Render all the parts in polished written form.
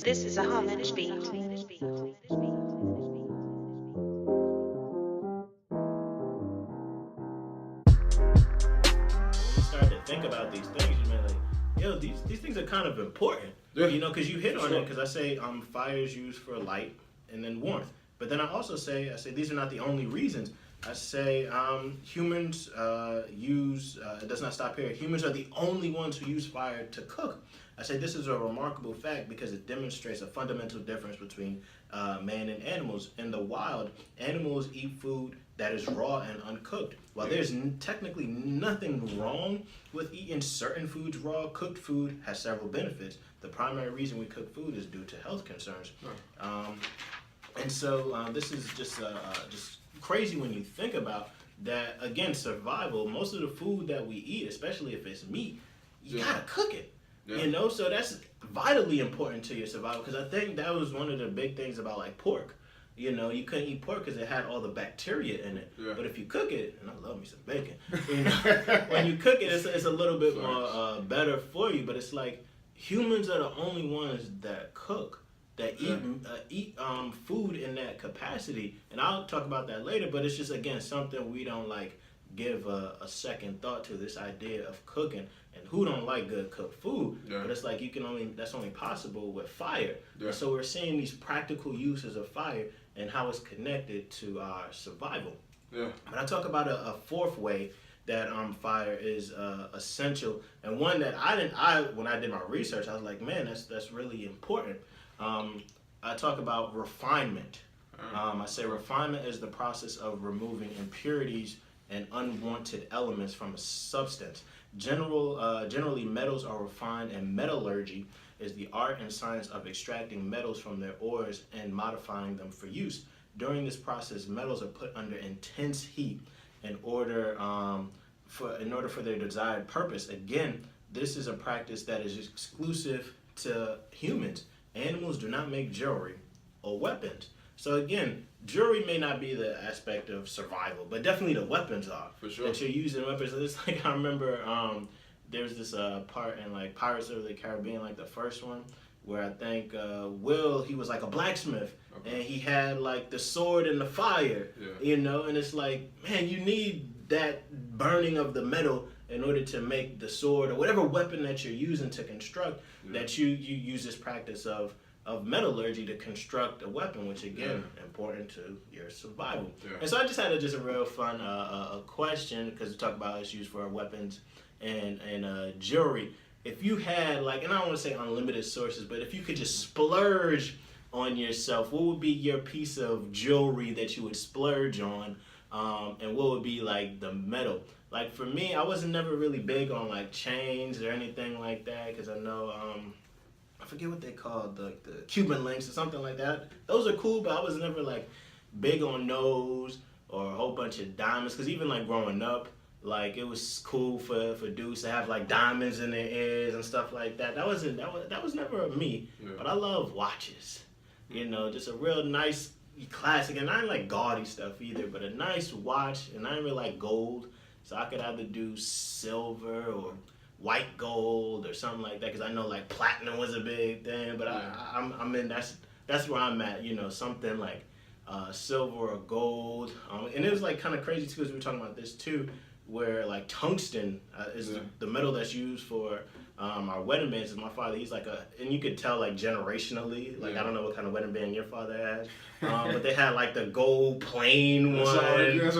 This is a homage beat. You start to think about these things, you're like, yo, these things are kind of important. Yeah. Because you hit on Sure. it. Because I say fire is used for light and then warmth. But then I also say, these are not the only reasons. I say humans use, it does not stop here, humans are the only ones who use fire to cook. I say this is a remarkable fact because it demonstrates a fundamental difference between man and animals. In the wild, animals eat food that is raw and uncooked. While there's technically nothing wrong with eating certain foods raw, cooked food has several benefits. The primary reason we cook food is due to health concerns. And so this is just crazy when you think about that. Again, survival. Most of the food that we eat, especially if it's meat, you gotta cook it. Yeah. So that's vitally important to your survival. Because I think that was one of the big things about like pork. You couldn't eat pork because it had all the bacteria in it. Yeah. But if you cook it, and I love me some bacon, when you cook it, it's a little bit more better for you. But it's like humans are the only ones that cook, that eat food in that capacity. And I'll talk about that later. But it's just again something we don't like give a second thought to, this idea of cooking. And who don't like good cooked food? Yeah. But it's like that's only possible with fire. Yeah. And so we're seeing these practical uses of fire and how it's connected to our survival. Yeah. But I talk about a fourth way that fire is essential, and one that when I did my research, I was like, man, that's really important. I talk about refinement. I say refinement is the process of removing impurities and unwanted elements from a substance. Generally, metals are refined, and metallurgy is the art and science of extracting metals from their ores and modifying them for use. During this process, metals are put under intense heat in order for their desired purpose. Again, this is a practice that is exclusive to humans. Animals do not make jewelry or weapons. So again, jewelry may not be the aspect of survival, but definitely the weapons are. For sure. That you're using weapons. It's like I remember there's this part in like Pirates of the Caribbean, like the first one, where I think Will, he was like a blacksmith, and he had like the sword and the fire, and it's like, man, you need that burning of the metal in order to make the sword or whatever weapon that you're using to construct, that you use this practice of metallurgy to construct a weapon, which again, important to your survival. And so I just had a real fun question, because we talk about it's used for weapons and jewelry. If you had and I don't want to say unlimited sources, but if you could just splurge on yourself, what would be your piece of jewelry that you would splurge on, and what would be like the metal? Like for me, I wasn't never really big on like chains or anything like that, because I know I forget what they called, the Cuban links or something like that. Those are cool, but I was never like big on those or a whole bunch of diamonds, because even like growing up, like it was cool for dudes to have like diamonds in their ears and stuff like that. That was never me. But I love watches. Just a real nice classic, and I didn't like gaudy stuff either, but a nice watch, and I didn't really like gold, so I could either do silver or white gold or something like that, because I know like platinum was a big thing, but I'm in that's where I'm at, something like silver or gold, and it was like kind of crazy too, because we were talking about this too, where like tungsten is the metal that's used for our wedding bands. And my father, he's like and you could tell like generationally, like I don't know what kind of wedding band your father has, but they had like the gold plain one. That's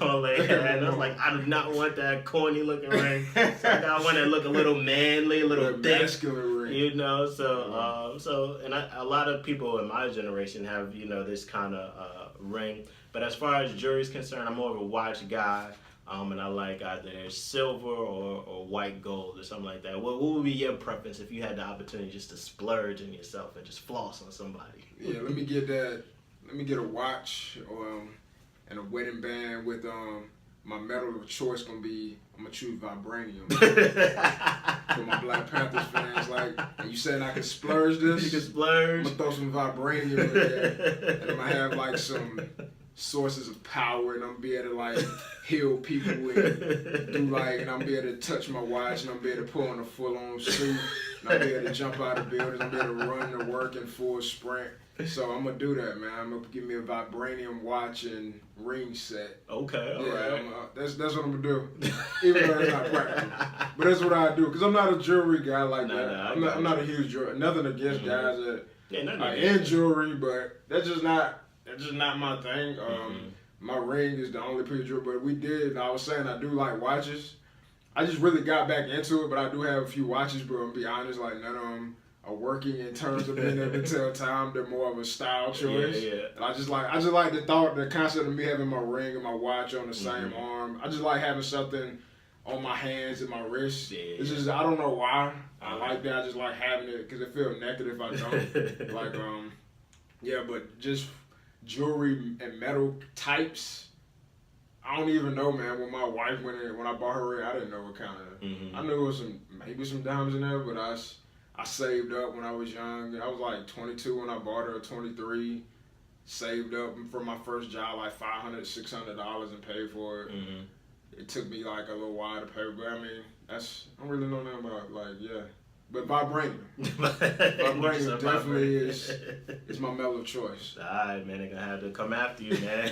all they had. And I was like, I do not want that corny looking ring. So I want to look a little manly, a little thick, masculine ring. So and a lot of people in my generation have this kind of ring. But as far as jewelry is concerned, I'm more of a watch guy. And I like either silver or white gold or something like that. What would be your preference if you had the opportunity just to splurge on yourself and just floss on somebody? Yeah, let me get that. Let me get a watch and a wedding band with my metal of choice gonna be. I'm gonna choose vibranium. For my Black Panthers fans, like, and you said I could splurge this. You can splurge. I'm gonna throw some vibranium in there, and I'm gonna have like some sources of power, and I'm be able to like heal people and do like, and I'm be able to touch my watch, and I'm be able to put on a full-on suit, and I'm be able to jump out of buildings, I'm be able to run to work in full sprint. So I'm gonna do that, man. I'm gonna give me a vibranium watch and ring set. Okay, all Yeah, right. that's what I'm gonna do. Even though it's not practical, but that's what I do. Cause I'm not a jewelry guy like that. I'm not a huge jewelry. Nothing against guys that are in jewelry, but that's just not my thing. My ring is the only piece of jewelry. But I was saying I do like watches. I just really got back into it, but I do have a few watches. But I'll be honest, like none of them are working in terms of being able to tell time. They're more of a style choice. Yeah. And I just like the concept of me having my ring and my watch on the same arm. I just like having something on my hands and my wrist. Yeah. It's just, I don't know why I like that. I just like having it because it feels naked if I don't. Like, yeah, but just jewelry and metal types. I don't even know, man. When my wife when I bought her ring, I didn't know what kind of. I knew it was maybe some diamonds in there, but I saved up when I was young. I was like 22 when I bought her, 23. Saved up for my first job like $500, $600 and paid for it. It took me like a little while to pay, but I mean, I don't really know nothing about like, yeah. But vibranium. Vibranium definitely is my mellow choice. Alright, man, they're gonna have to come after you, man.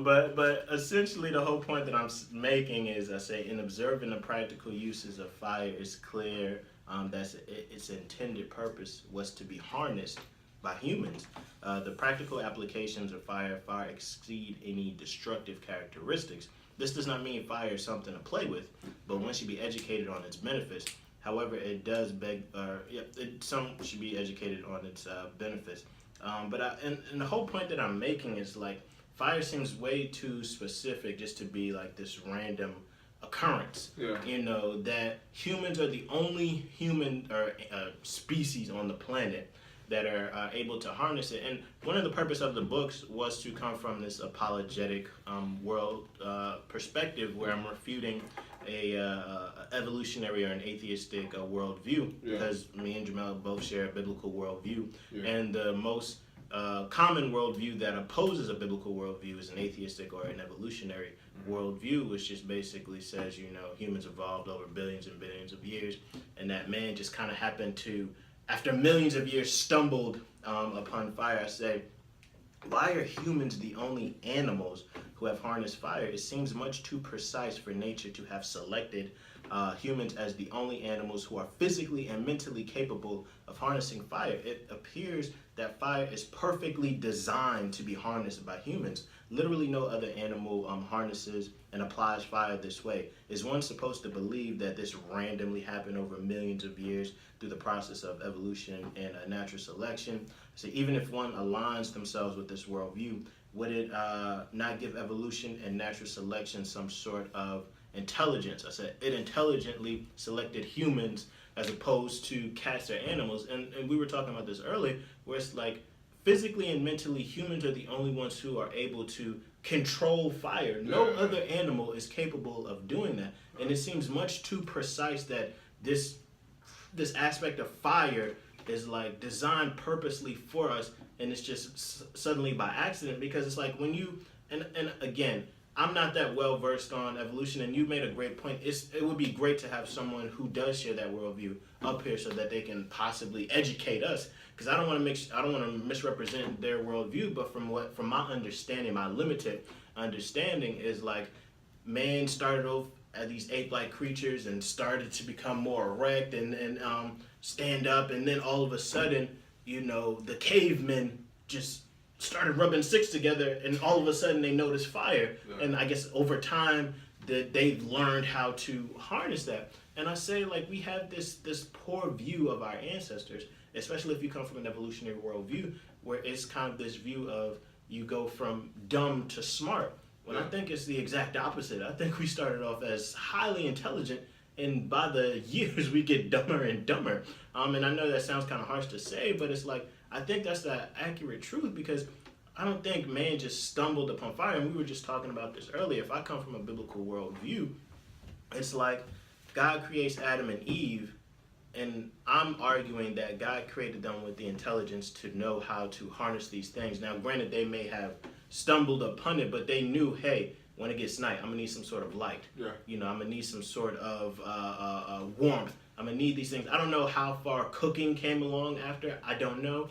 But essentially the whole point that I'm making is, I say, in observing the practical uses of fire, it's clear that its intended purpose was to be harnessed by humans. The practical applications of fire far exceed any destructive characteristics. This does not mean fire is something to play with, but one should be educated on its benefits. However, it does some should be educated on its benefits. And the whole point that I'm making is like, fire seems way too specific just to be like this random occurrence. Yeah. You know, that humans are the only human or species on the planet that are able to harness it. And one of the purpose of the books was to come from this apologetic world perspective, where I'm refuting a evolutionary or an atheistic worldview, because me and Jermel both share a biblical worldview. And the most common worldview that opposes a biblical worldview is an atheistic or an evolutionary worldview, which just basically says, you know, humans evolved over billions and billions of years, and that man just kind of happened to, after millions of years, stumbled upon fire. I say, why are humans the only animals who have harnessed fire? It seems much too precise for nature to have selected humans as the only animals who are physically and mentally capable of harnessing fire. It appears that fire is perfectly designed to be harnessed by humans. Literally no other animal harnesses and applies fire this way. Is one supposed to believe that this randomly happened over millions of years through the process of evolution and natural selection? So even if one aligns themselves with this worldview, would it not give evolution and natural selection some sort of intelligence? I said it intelligently selected humans as opposed to cats or animals. And we were talking about this earlier, where it's like, physically and mentally, humans are the only ones who are able to control fire. No other animal is capable of doing that. And it seems much too precise that this aspect of fire is like designed purposely for us, and it's just suddenly by accident. Because it's like when you, and again, I'm not that well versed on evolution, and you made a great point. It would be great to have someone who does share that worldview up here so that they can possibly educate us. Because I don't want to misrepresent their worldview, but from my understanding, my limited understanding is like, man started off as these ape-like creatures and started to become more erect and stand up, and then all of a sudden, you know, the cavemen just started rubbing sticks together, and all of a sudden they noticed fire. And I guess over time that they've learned how to harness that. And I say, like, we have this poor view of our ancestors, especially if you come from an evolutionary worldview, where it's kind of this view of you go from dumb to smart. When I think it's the exact opposite. I think we started off as highly intelligent, and by the years we get dumber and dumber. And I know that sounds kind of harsh to say, but it's like, I think that's the accurate truth, because I don't think man just stumbled upon fire. And we were just talking about this earlier. If I come from a biblical worldview, it's like God creates Adam and Eve, and I'm arguing that God created them with the intelligence to know how to harness these things. Now, granted, they may have stumbled upon it, but they knew, hey, when it gets night, I'm gonna need some sort of light. Yeah. I'm gonna need some sort of warmth. I'm gonna need these things. I don't know how far cooking came along after. I don't know,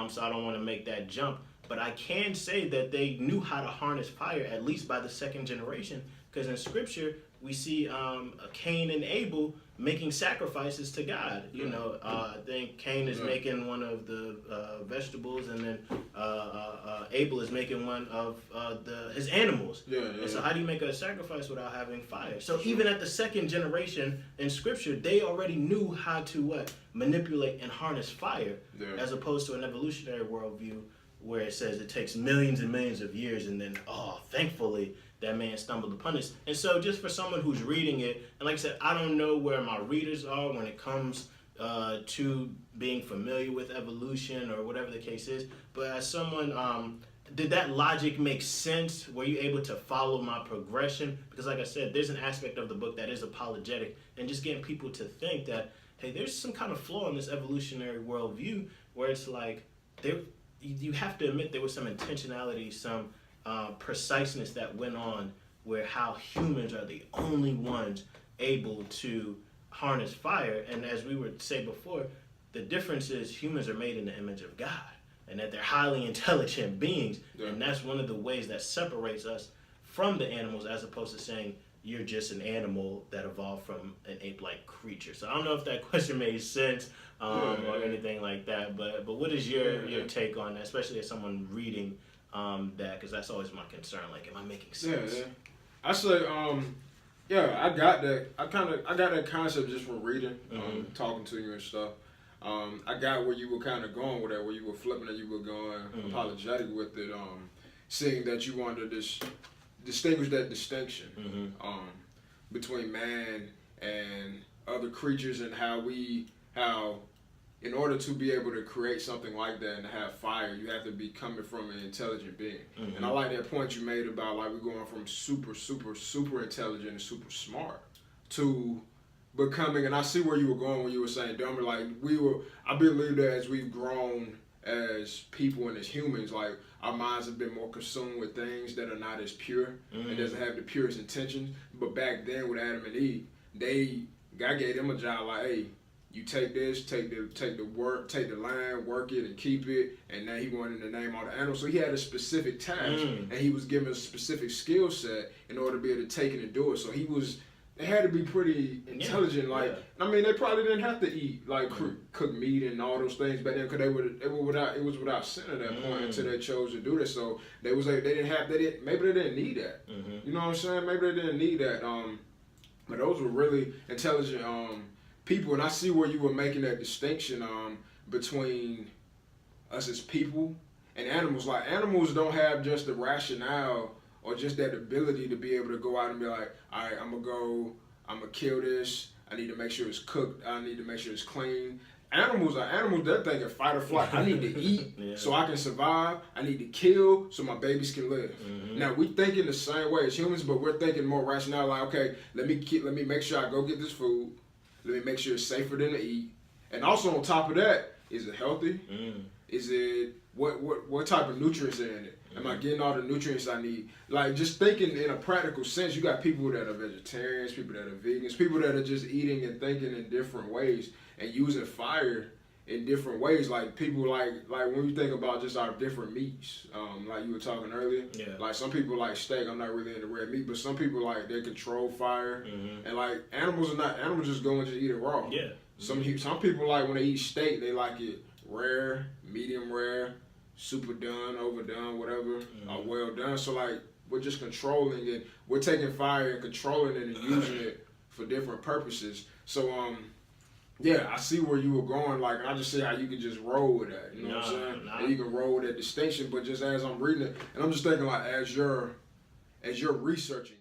so I don't want to make that jump. But I can say that they knew how to harness fire, at least by the second generation, because in Scripture we see Cain and Abel making sacrifices to God. I think Cain is making one of the vegetables, and then Abel is making one of his animals. And so how do you make a sacrifice without having fire? So even at the second generation in Scripture, they already knew how to manipulate and harness fire, as opposed to an evolutionary worldview where it says it takes millions and millions of years, and then thankfully that man stumbled upon this. And so just for someone who's reading it, and like I said, I don't know where my readers are when it comes to being familiar with evolution or whatever the case is, but as someone, did that logic make sense? Were you able to follow my progression? Because like I said, there's an aspect of the book that is apologetic, and just getting people to think that, hey, there's some kind of flaw in this evolutionary worldview where it's like, you have to admit there was some intentionality, some preciseness that went on, where how humans are the only ones able to harness fire. And as we would say before, the difference is humans are made in the image of God, and that they're highly intelligent beings. And that's one of the ways that separates us from the animals, as opposed to saying you're just an animal that evolved from an ape-like creature. So I don't know if that question made sense or anything like that, but what is your take on that, especially as someone reading that, because that's always my concern. Like, am I making sense? I say, I got that. I got that concept just from reading, talking to you and stuff. I got where you were kind of going with that, where you were flipping and you were going apologetic with it, seeing that you wanted to distinguish that distinction between man and other creatures, and how in order to be able to create something like that and have fire, you have to be coming from an intelligent being. And I like that point you made about, like, we're going from super, super, super intelligent and super smart to becoming, and I see where you were going when you were saying dumber. Like, I believe that as we've grown as people and as humans, like, our minds have been more consumed with things that are not as pure and doesn't have the purest intentions. But back then with Adam and Eve, God gave them a job, like, hey, you take this, take the land, work it and keep it, and now he wanted to name all the animals. So he had a specific task, and he was given a specific skill set in order to be able to take it and do it. So they had to be pretty intelligent. I mean, they probably didn't have to eat like cook meat and all those things back then, because it was without sin at that point until they chose to do this. So maybe they didn't need that. You know what I'm saying? Maybe they didn't need that. But those were really intelligent people, and I see where you were making that distinction between us as people and animals. Like, animals don't have just the rationale or just that ability to be able to go out and be like, all right, I'm gonna kill this. I need to make sure it's cooked. I need to make sure it's clean. Animals, they're thinking fight or flight. I need to eat so I can survive. I need to kill so my babies can live. Now, we thinking the same way as humans, but we're thinking more rational, like, okay, let me make sure I go get this food. Let me make sure it's safer than to eat. And also on top of that, is it healthy? Is it, what type of nutrients are in it? Am I getting all the nutrients I need? Like, just thinking in a practical sense, you got people that are vegetarians, people that are vegans, people that are just eating and thinking in different ways and using fire in different ways. Like, people like when you think about just our different meats, like you were talking earlier, like some people like steak. I'm not really into red meat, but some people like, they control fire, and like animals just go and just eat it raw. Some people like when they eat steak, they like it rare, medium rare, super done, overdone, whatever, well done. So like, we're just controlling it. We're taking fire and controlling it and using it for different purposes. So I see where you were going. Like, I just see how you can just roll with that. You know what I'm saying? And you can roll with that distinction. But just as I'm reading it, and I'm just thinking, like, as you're researching.